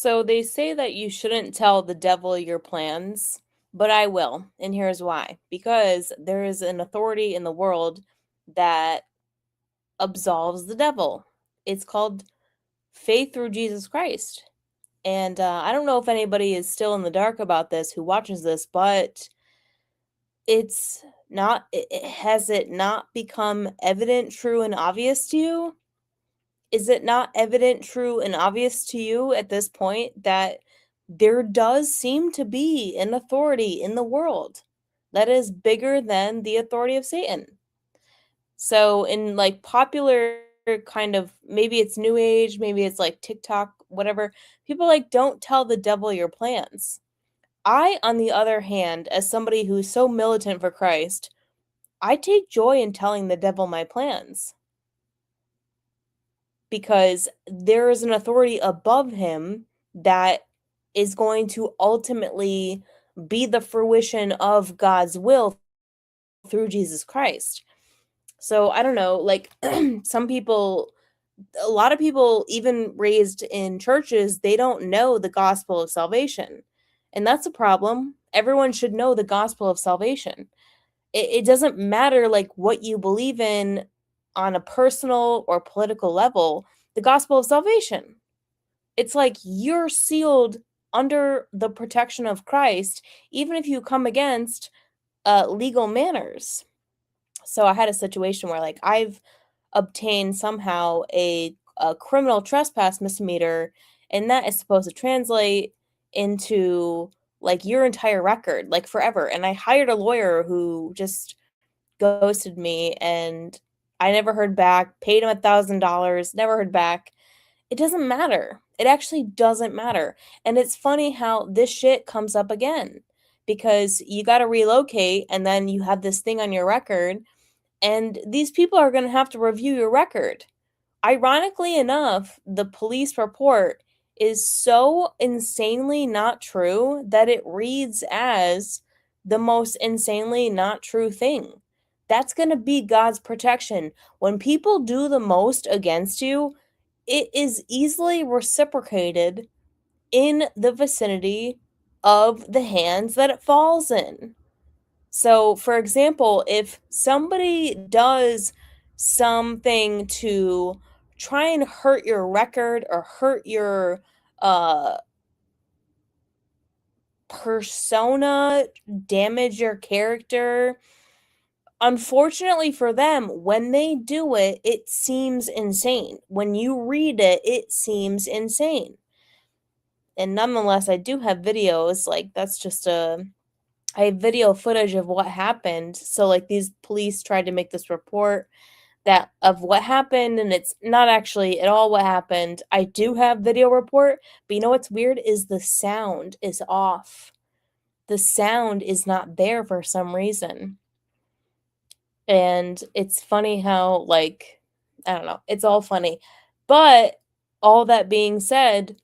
So they say that you shouldn't tell the devil your plans, but I will. And here's why. Because there is an authority in the world that absolves the devil. It's called faith through Jesus Christ. And I don't know if anybody is still in the dark about this who watches this, but it's not, has it not become evident, true, and obvious to you? Is it not evident, true, and obvious to you at this point that there does seem to be an authority in the world that is bigger than the authority of Satan? So, in like popular kind of, maybe it's new age, maybe it's like TikTok, whatever, people like don't tell the devil your plans. I, on the other hand, as somebody who's so militant for Christ, I take joy in telling the devil my plans because there is an authority above him that is going to ultimately be the fruition of God's will through Jesus Christ. So I don't know, like some people, a lot of people, even raised in churches, they don't know the gospel of salvation. And that's a problem. Everyone should know the gospel of salvation. It doesn't matter like what you believe in on a personal or political level, the gospel of salvation. It's like you're sealed under the protection of Christ, even if you come against legal manners. So I had a situation where like I've obtained somehow a criminal trespass misdemeanor, and that is supposed to translate into like your entire record, like forever. And I hired a lawyer who just ghosted me, and I never heard back, paid him $1,000, never heard back. It doesn't matter. It actually doesn't matter. And it's funny how this shit comes up again because you got to relocate and then you have this thing on your record, and these people are going to have to review your record. Ironically enough, the police report is so insanely not true that it reads as the most insanely not true thing. That's going to be God's protection. When people do the most against you, it is easily reciprocated in the vicinity of the hands that it falls in. So, for example, if somebody does something to try and hurt your record or hurt your uh persona, damage your character, unfortunately for them, when they do it, it seems insane. When you read it, it seems insane. And nonetheless, I do have videos, like that's just a I have video footage of what happened. So like these police tried to make this report that of what happened, and it's not actually at all what happened. I do have video report, but you know what's weird is the sound is off. The sound is not there for some reason. And it's funny how like I don't know, it's all funny. But all that being said,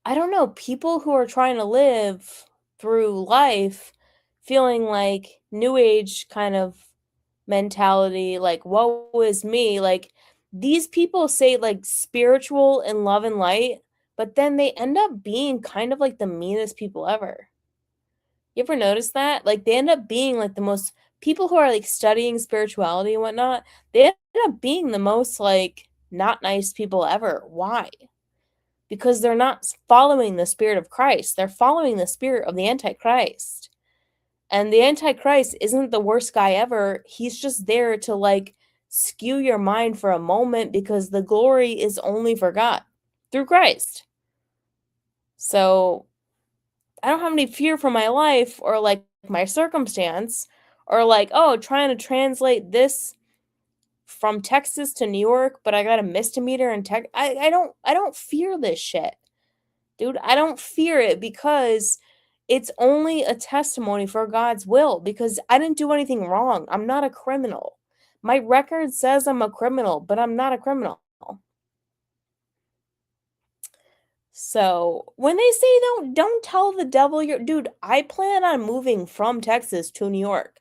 I don't know, people who are trying to live through life feeling like new age kind of mentality, like, woe is me, like, these people say, like, spiritual and love and light, but then they end up being kind of like the meanest people ever. You ever notice that? Like, they end up being like the most people who are like studying spirituality and whatnot, they end up being the most like not nice people ever. Why? Because they're not following the spirit of Christ. They're following the spirit of the Antichrist. And the Antichrist isn't the worst guy ever. He's just there to like skew your mind for a moment because the glory is only for God through Christ. So I don't have any fear for my life or like my circumstance or like, oh, trying to translate this from Texas to New York, but I got a misdemeanor in Texas. I don't fear this shit. Dude, I don't fear it because it's only a testimony for God's will because I didn't do anything wrong. I'm not a criminal. My record says I'm a criminal, but I'm not a criminal. So, when they say don't tell the devil you're dude, I plan on moving from Texas to New York.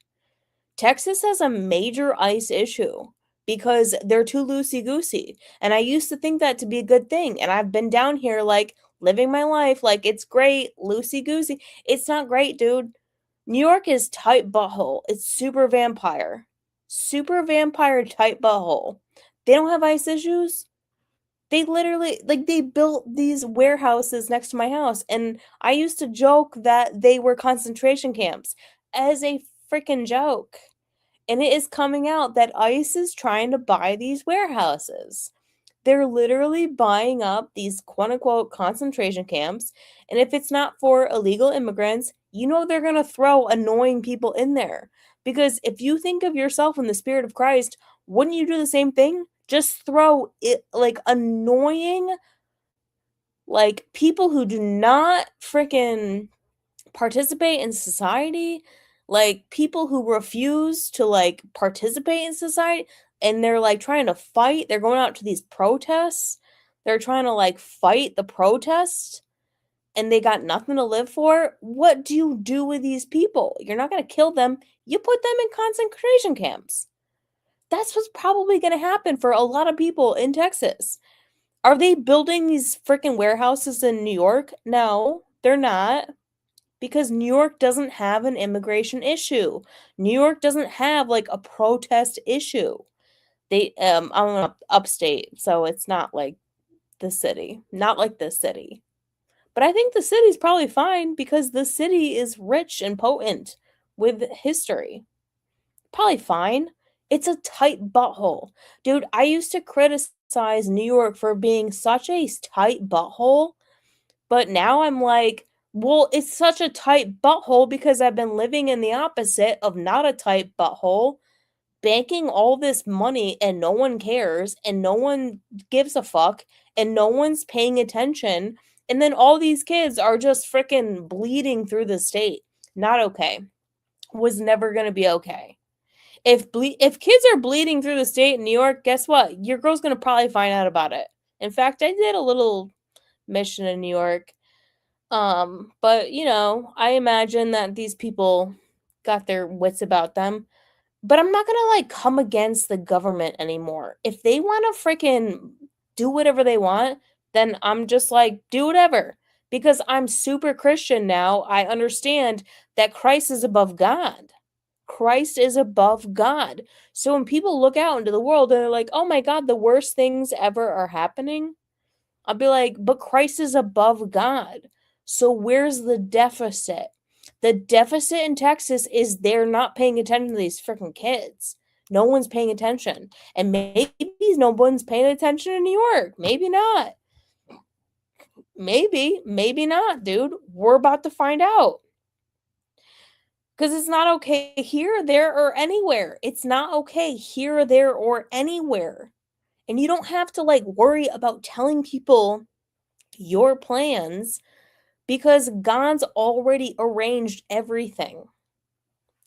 Texas has a major ICE issue because they're too loosey goosey. And I used to think that to be a good thing. And I've been down here like living my life like it's great, loosey goosey. It's not great, dude. New York is tight butthole. It's super vampire tight butthole. They don't have ice issues. They literally like they built these warehouses next to my house, and I used to joke that they were concentration camps as a freaking joke. And it is coming out that ICE is trying to buy these warehouses. They're literally buying up these quote unquote concentration camps. And if it's not for illegal immigrants, you know they're going to throw annoying people in there. Because if you think of yourself in the spirit of Christ, wouldn't you do the same thing? Just throw it like annoying, like people who do not freaking participate in society, like people who refuse to like participate in society, and they're like trying to fight. They're going out to these protests. They're trying to like fight the protest, and they got nothing to live for. What do you do with these people? You're not going to kill them. You put them in concentration camps. That's what's probably going to happen for a lot of people in Texas. Are they building these freaking warehouses in New York? No, they're not, because New York doesn't have an immigration issue. New York doesn't have like a protest issue. I'm upstate, so it's not like the city. Not like the city. But I think the city's probably fine because the city is rich and potent with history. Probably fine. It's a tight butthole. Dude, I used to criticize New York for being such a tight butthole, but now I'm like, well, it's such a tight butthole because I've been living in the opposite of not a tight butthole, banking all this money and no one cares and no one gives a fuck and no one's paying attention. And then all these kids are just freaking bleeding through the state. Not okay. Was never going to be okay. If kids are bleeding through the state in New York, guess what? Your girl's going to probably find out about it. In fact, I did a little mission in New York. But you know, I imagine that these people got their wits about them. But I'm not gonna like come against the government anymore. If they want to freaking do whatever they want, then I'm just like, do whatever. Because I'm super Christian now. I understand that Christ is above God. Christ is above God. So when people look out into the world and they're like, oh my God, the worst things ever are happening, I'll be like, but Christ is above God. So where's the deficit? The deficit in Texas is they're not paying attention to these freaking kids. No one's paying attention. And maybe no one's paying attention in New York. Maybe not. Maybe not, dude. We're about to find out. Because it's not okay here, there, or anywhere. It's not okay here, there, or anywhere. And you don't have to like worry about telling people your plans because God's already arranged everything.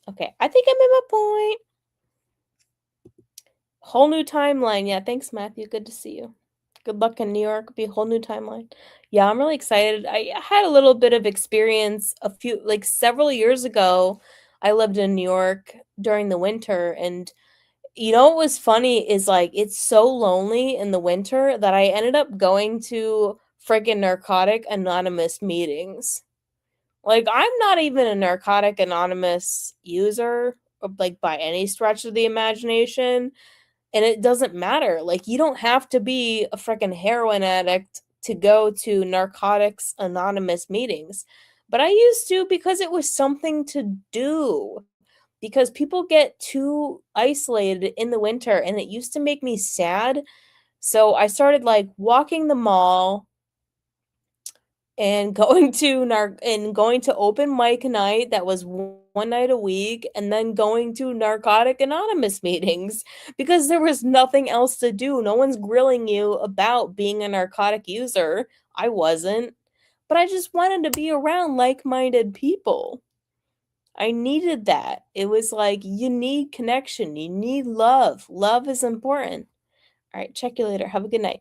Okay, I think I made my point. Whole new timeline. Yeah, thanks, Matthew. Good to see you. Good luck in New York. Be a whole new timeline. Yeah, I'm really excited. I had a little bit of experience like several years ago. I lived in New York during the winter, and you know what was funny is like it's so lonely in the winter that I ended up going to friggin' Narcotic Anonymous meetings. Like, I'm not even a Narcotic Anonymous user, like, by any stretch of the imagination, and it doesn't matter. Like, you don't have to be a freaking heroin addict to go to Narcotics Anonymous meetings. But I used to because it was something to do. Because people get too isolated in the winter, and it used to make me sad. So I started, like, walking the mall and going to open mic night that was one night a week, and then going to Narcotic Anonymous meetings because there was nothing else to do. No one's grilling you about being a narcotic user. I wasn't. But I just wanted to be around like-minded people. I needed that. It was like you need connection, you need love. Love is important. All right, check you later. Have a good night.